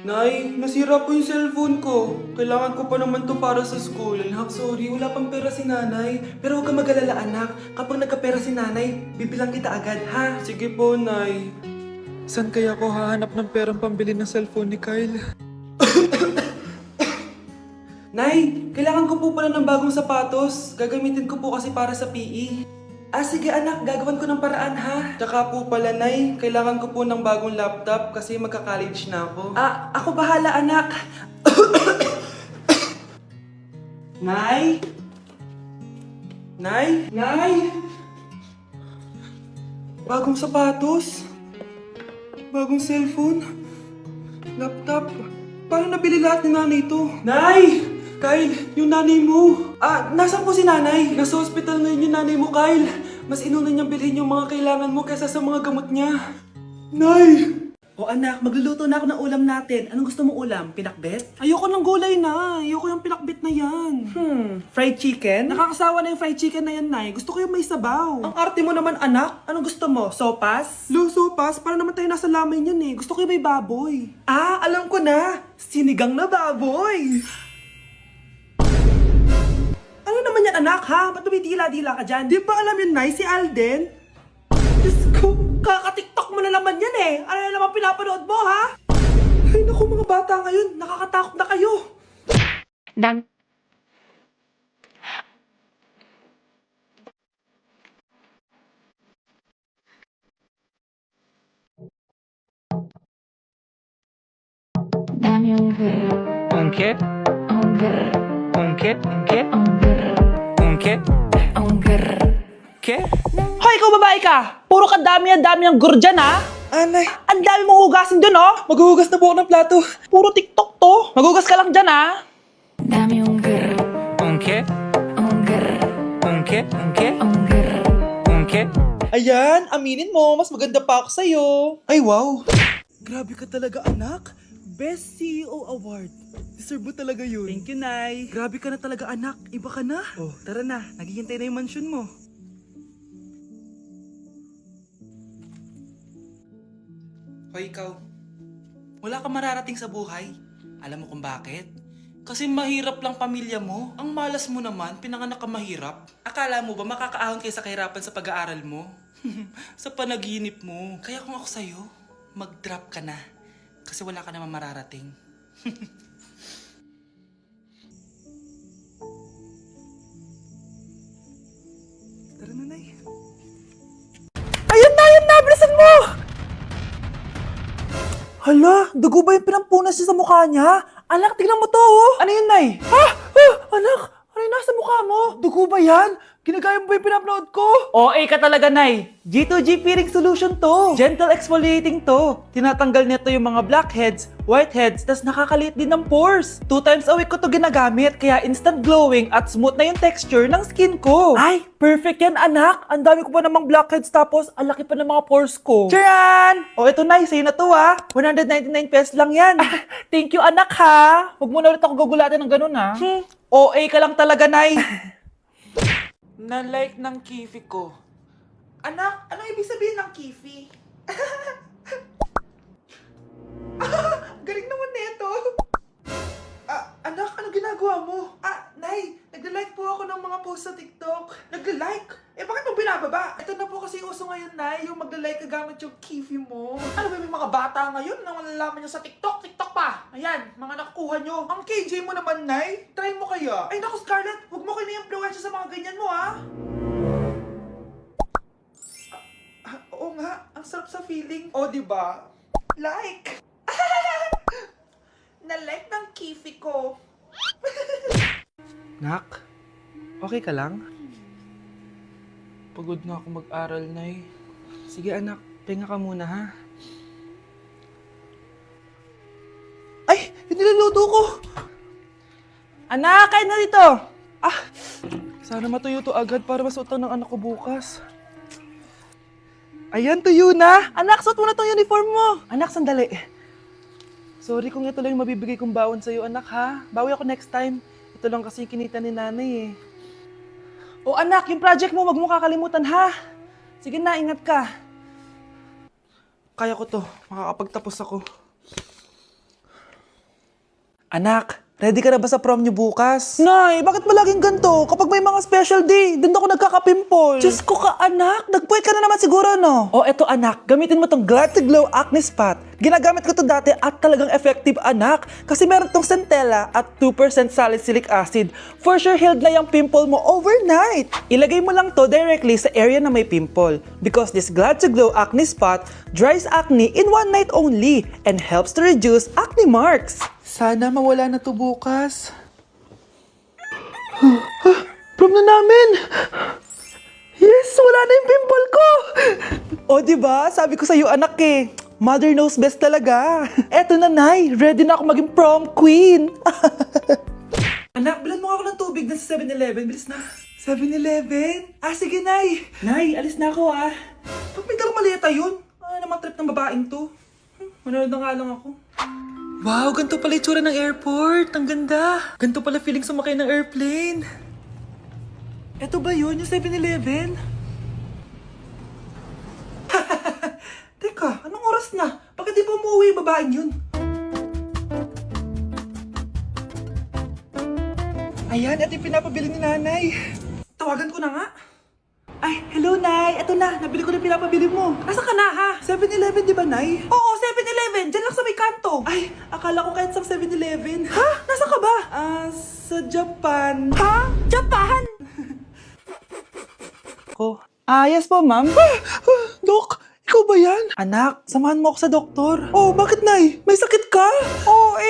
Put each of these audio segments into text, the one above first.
Nay, nasira po yung cellphone ko. Kailangan ko pa naman to para sa school. Anak, sorry, wala pang pera si nanay. Pero huwag ka mag-alala, anak. Kapag nagkapera si nanay, bibilang kita agad, ha? Sige po, nay. Saan kaya ako hahanap ng perang pambili ng cellphone ni Kyle? Nay, kailangan ko po pala ng bagong sapatos. Gagamitin ko po kasi para sa PE. Ah, sige anak, gagawin ko ng paraan ha. Tsaka po pala, Nay, kailangan ko po ng bagong laptop kasi magka-college na ako. Ah, ako bahala anak. Nay? Nay? Nay? Bagong sapatos? Bagong cellphone? Laptop? Paano nabili lahat ni nanay ito? Nay! Kyle, yung nanay mo. Ah, nasaan po si nanay? Nasa hospital ngayon yung nanay mo, Kyle. Mas inuna niyang bilhin yung mga kailangan mo kaysa sa mga gamot niya. Nay! O anak, magluluto na ako ng ulam natin. Anong gusto mong ulam? Pinakbet? Ayoko ng gulay na. Ayoko yung pinakbet na yan. Fried chicken? Nakakasawa na yung fried chicken na yan, Nay. Gusto ko yung may sabaw. Ang arte mo naman, anak. Anong gusto mo? Sopas? Sopas? Para naman tayo nasa lamay yan eh. Gusto ko yung may baboy. Ah, alam ko na. Sinigang na baboy. Ano naman yan, anak, ha? Ba't tumitila-dila ka dyan? Di ba alam yun, Nay, si Alden? Diyos ko, kaka-tiktok mo na naman yan eh. Ano na naman pinapanood mo, ha? Ay, naku, mga bata ngayon, nakakatakot na kayo. Dan Dami over. Unke, Over. unke, unke, Over. unke, Over. ke? Hoy, ikaw babae ka! Puro ka dami ang gur dyan, ha? Anay, Ang dami mong hugasin dun, oh! maghuhugas na po ako ng plato. Puro TikTok to! Maghugas ka lang dyan, ha? Dami over. Unke, Over. unke, unke, Over. unke. Ayan, aminin mo, mas maganda pa ako sa'yo. Ay, wow. Grabe ka talaga, anak. Best CEO Award. Deserve mo talaga yun. Thank you, Nay. Grabe ka na talaga, anak. Iba ka na. Oh, tara na. Naghihintay na yung mansion mo. Hoy, ikaw. Wala kang mararating sa buhay. Alam mo kung bakit? Kasi mahirap lang pamilya mo. Ang malas mo naman, pinanganak ka mahirap. Akala mo ba makakaahon kayo sa kahirapan sa pag-aaral mo? Sa panaginip mo. Kaya kung ako sa'yo, mag-drop ka na. Kasi wala ka naman mararating. Tara na, Nay. Ayun na! Bilisan mo! Hala, dugo ba yung pinampunas niya sa mukha niya? Anak, tingnan mo to, oh! Ano yun, Nay? Ha? Anak, ano yung nasa mukha mo? Dugo ba yan? Ginagaya mo ba yung pinupload ko? OA ka talaga, Nay. G2G peeling solution to. Gentle exfoliating to. Tinatanggal nito yung mga blackheads, whiteheads, tas nakakaliit din ng pores. 2 times a week ko to ginagamit, kaya instant glowing at smooth na yung texture ng skin ko. Ay, perfect yan, anak. Ang dami ko pa namang blackheads tapos ang laki pa ng mga pores ko. Charan! O ito, Nay, sa'yo na to, ha. 199 pesos lang yan. Thank you, anak, ha. Huwag mo na ulit ako gugulatin ng ganun, ha. OA ka lang talaga, Nay. Na-like ng kifi ko. Anak, ano ibig sabihin ng kifi? Galing naman nito. Anak, ano ginagawa mo? Nay, nagla-like po ako ng mga post sa TikTok. Nagla-like? Bakit mo binababa? Ito na po kasi uso ngayon, Nay, yung magla-like ka gamit yung kifi mo. Ano ba yung mga bata ngayon na malalaman nyo sa TikTok? TikTok pa! Ayan, mga nakukuha nyo. Ang KJ mo naman, Nay. Try mo kaya. Ay, naku, Scarlett, huwag mo kayo na-influensya sa mga ganyan mo, ha? Oo nga, ang sarap sa feeling. O, diba? Like! Na-like ng kifi ko. Nak, okay ka lang? Pagod na ako mag-aral, Nay. Sige anak, pahinga ka muna, ha? Ay! Yung niluluto ko! Anak, kain na dito! Sana matuyo to agad para masuotan ng anak ko bukas. Ayan, tuyo na! Anak, suot mo na tong uniform mo! Anak, sandali. Sorry kung ito lang yung mabibigay kong baon sa'yo, anak, ha? Bawi ako next time. Ito lang kasi yung kinita ni nanay, eh. O anak, yung project mo, wag mo kakalimutan, ha? Sige na, ingat ka. Kaya ko to. Makakapagtapos ako. Anak, ready ka na ba sa prom niyo bukas? Nay, bakit ba laging ganito? Kapag may mga special day, doon ako nagkakapimpol. Diyos ko ka, anak. Nagpuwit ka na naman siguro, no? O, eto anak, gamitin mo tong Glad to Glow Acne Spot. Ginagamit ko to dati at talagang effective, anak. Kasi meron tong centella at 2% salicylic acid. For sure, healed na yung pimple mo overnight. Ilagay mo lang to directly sa area na may pimple. Because this Glad to Glow Acne Spot dries acne in one night only and helps to reduce acne marks. Sana mawala na to bukas. Prom na namin! Yes! Wala na yung pimple ko! O diba? Sabi ko sa'yo anak eh. Mother knows best talaga. Eto na, Nay. Ready na ako maging prom queen. Anak, bilan mo ako ng tubig na sa 7-Eleven. Bilis na. 7-Eleven? Ah, sige, Nay. Nay, alis na ako ah. Ba't may dalang maleta yun? Ano naman trip ng babaeng to? Manonood na nga lang ako. Wow, ganito pala itsura ng airport. Ang ganda. Ganito pala feeling sumakay ng airplane. Eto ba yun, yung 7-Eleven? Teka, anong oras na? Bakit di pa umuwi yung babaeng yun? Ayan, ito yung pinapabili ni nanay. Tawagan ko na nga. Ay, hello, Nay. Eto na, nabili ko na yung pinapabili mo. Nasaan ka na, ha? 7-Eleven, di ba, Nay? Oo, 7-Eleven. Diyan lang sa may kanto. Ay, akala ko kahit sa 7-Eleven. Ha? Nasaan ka ba? Sa Japan. Ha? Japan? Ko. Yes po, ma'am. Dok, ikaw ba yan? Anak, samahan mo ako sa doktor. Oh, bakit, Nay? May sakit ka? Oo,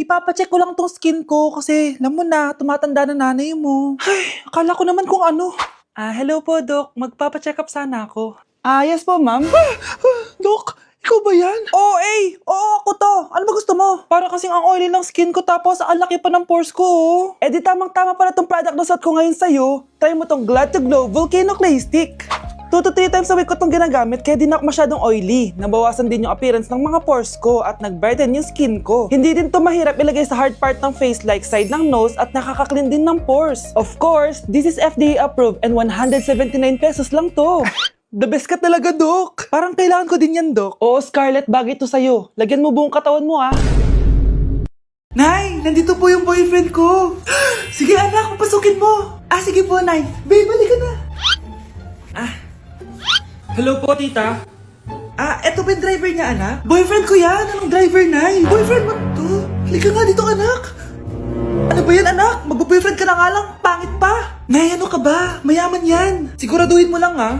ipapacheck ko lang tong skin ko kasi, alam mo na, tumatanda na nanay mo. Ay, akala ko naman kung ano. Hello po, Dok. Magpapacheck up sana ako. Yes po, ma'am. Dok, ikaw ba yan? Oo, ako to. Ano ba gusto mo? Para kasing ang oily ng skin ko tapos ang laki pa ng pores ko, oh. Di tamang-tama pala tong product na suot ko ngayon sa'yo. Try mo tong Glad to Glow Volcano Clay Stick. 2 to 3 times a week ko itong ginagamit kaya di na ako masyadong oily. Nabawasan din yung appearance ng mga pores ko at nag-brighten yung skin ko. Hindi din to mahirap ilagay sa hard part ng face like side ng nose at nakaka-clean din ng pores. Of course, this is FDA approved and 179 pesos lang to. The best ka talaga, Dok. Parang kailangan ko din yan, Dok. Oo, Scarlett, bagay to sa'yo. Lagyan mo buong katawan mo, ah. Nay, nandito po yung boyfriend ko. Sige, anak, papasukin mo. Sige po, Nay. Babe, balik ka na. Hello po, tita. Eto ba yung driver niya, anak? Boyfriend ko yan. Anong driver, Nay? Boyfriend mo to? Halika nga dito, anak. Ano ba yan, anak? Mag-boyfriend ka na nga lang. Pangit pa. Nay, ano ka ba? Mayaman yan. Siguraduhin mo lang, ha?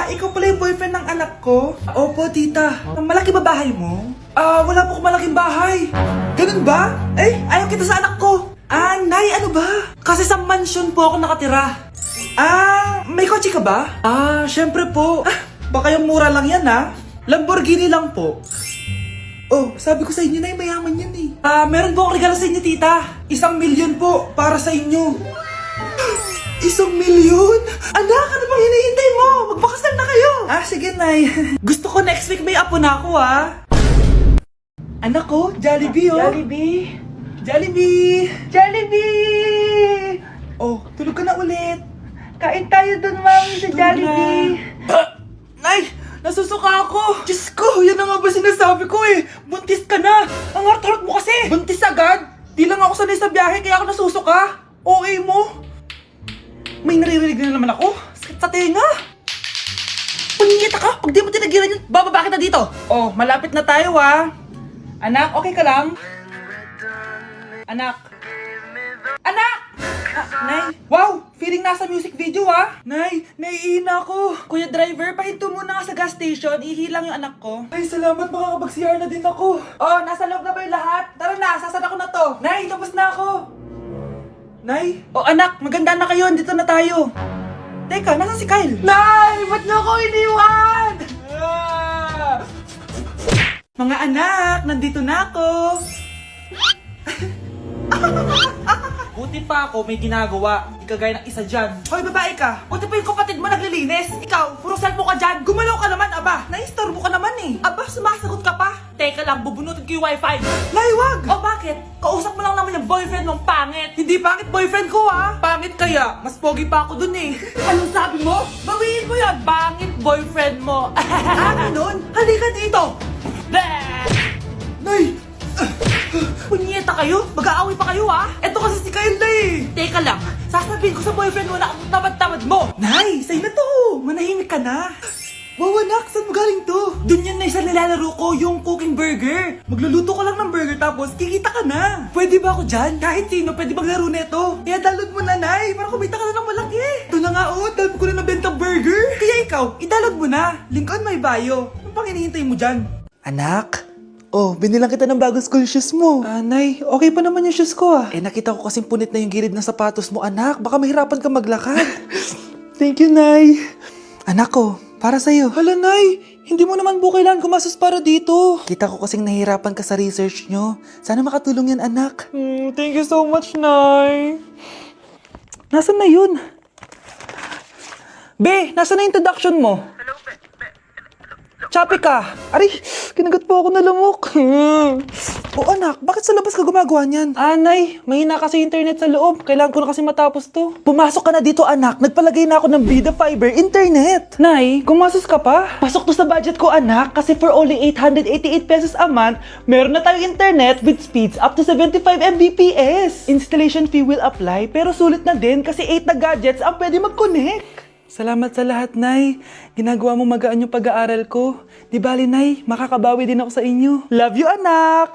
Ikaw pala yung boyfriend ng anak ko? Opo, tita. Malaki ba bahay mo? Wala po akong malaking bahay. Ganun ba? Ayaw kita sa anak ko. Nay, ano ba? Kasi sa mansion po ako nakatira. May kotse ka ba? Syempre po. Baka yung mura lang yan, ha? Lamborghini lang po. Oh, sabi ko sa inyo na mayaman yan eh. Meron po akong regalo sa inyo, tita. 1 milyon po para sa inyo. 1 milyon? Anak, ano bang hinihintay mo? Magpakasal na kayo. Sige, Nay. Gusto ko next week may apo na ako, ha? Anak ko, Jollibee, oh. Jollibee. Jollibee. Jollibee. Oh, tulog ka na ulit. Kain tayo dun, Mami, sa Jollibee. Nay, nasusuka ako. Diyos ko, yan na nga ba sinasabi ko eh. Buntis ka na. Ang harot-harot mo kasi. Buntis agad? Di lang ako sanay sa biyahe kaya ako nasusuka. Okay mo? May naririnig na naman ako. Sakit sa tenga. Punyeta ka. Pag di mo tinagilan yun, bababa kita dito. Oh, malapit na tayo, ha. Anak, okay ka lang? Anak. Anak! Nay. Wow! Feeling nasa music video, ha? Nay, naiihina ako. Kuya driver, pahinto muna nga sa gas station. Ihilang yung anak ko. Ay, salamat. Makakapag-CR na din ako. Oh, nasa loob na ba yung lahat? Tara na, sasara ko na to. Nay, tapos na ako. Nay? Oh, anak, maganda na kayo. Dito na tayo. Teka, nasa si Kyle? Nay! Ba't niyo ako iniwan? Mga anak, nandito na ako. Buti pa ako may ginagawa. Di kagaya ng isa dyan. Hoy, babae ka. Buti pa yung kapatid mo naglilinis. Ikaw, puro cellphone ka dyan. Gumalaw ka naman, aba. Naistorbo ka naman eh. Aba, sumasagot ka pa. Teka lang, bubunutin ko yung wifi. Nay, wag! O bakit? Kausap mo lang naman yung boyfriend mong pangit. Hindi pangit boyfriend ko, ha? Pangit kaya? Mas pogi pa ako dun eh. Anong sabi mo? Bawiin mo yan. Pangit boyfriend mo. Ganun? Halika dito. Nay! Punyeta ka kayo? Mag-aaway pa kayo ha? Eto kasi si Kyle na eh. Teka lang, sasabihin ko sa boyfriend mo na ang tamad-tamad mo. Nay, sa'yo na to. Manahimik ka na. Wow, anak, saan mo galing to? Dun yan na isa nilalaro ko, yung cooking burger. Magluluto ko lang ng burger tapos kikita ka na. Pwede ba ako dyan? Kahit sino, pwede maglaro neto. Kaya download mo na, Nay, para kumita ka na ng malaki. Ito na nga, dami ko na nabentang burger. Kaya ikaw, i-download mo na. Link on my bio. Anong pang hinihintay mo dyan? Anak, binilang kita ng bagong school shoes mo. Nay, okay pa naman yung shoes ko Nakita ko kasing punit na yung gilid ng sapatos mo, anak. Baka mahirapan ka maglakad. Thank you, Nay. Anak ko, para sa'yo. Hala, Nay, hindi mo naman po kailangan gumastos para dito. Kita ko kasing nahihirapan ka sa research nyo. Sana makatulong yan, anak. Thank you so much, Nay. Nasaan na yun? Be, nasaan na introduction mo? Choppy ka! Aray, kinagat po ako na lamok. Anak, bakit sa labas ka gumagawa niyan? Nay, mahina kasi internet sa loob. Kailangan ko na kasi matapos to. Pumasok ka na dito, anak. Nagpalagay na ako ng Bida Fiber Internet. Nay, gumastos ka pa? Pasok to sa budget ko, anak. Kasi for only 888 pesos a month, meron na tayong internet with speeds up to 75 Mbps. Installation fee will apply, pero sulit na din kasi 8 na gadgets ang pwede mag-connect. Salamat sa lahat, Nay. Ginagawa mo magaan yung pag-aaral ko. Di bali, Nay, makakabawi din ako sa inyo. Love you, anak!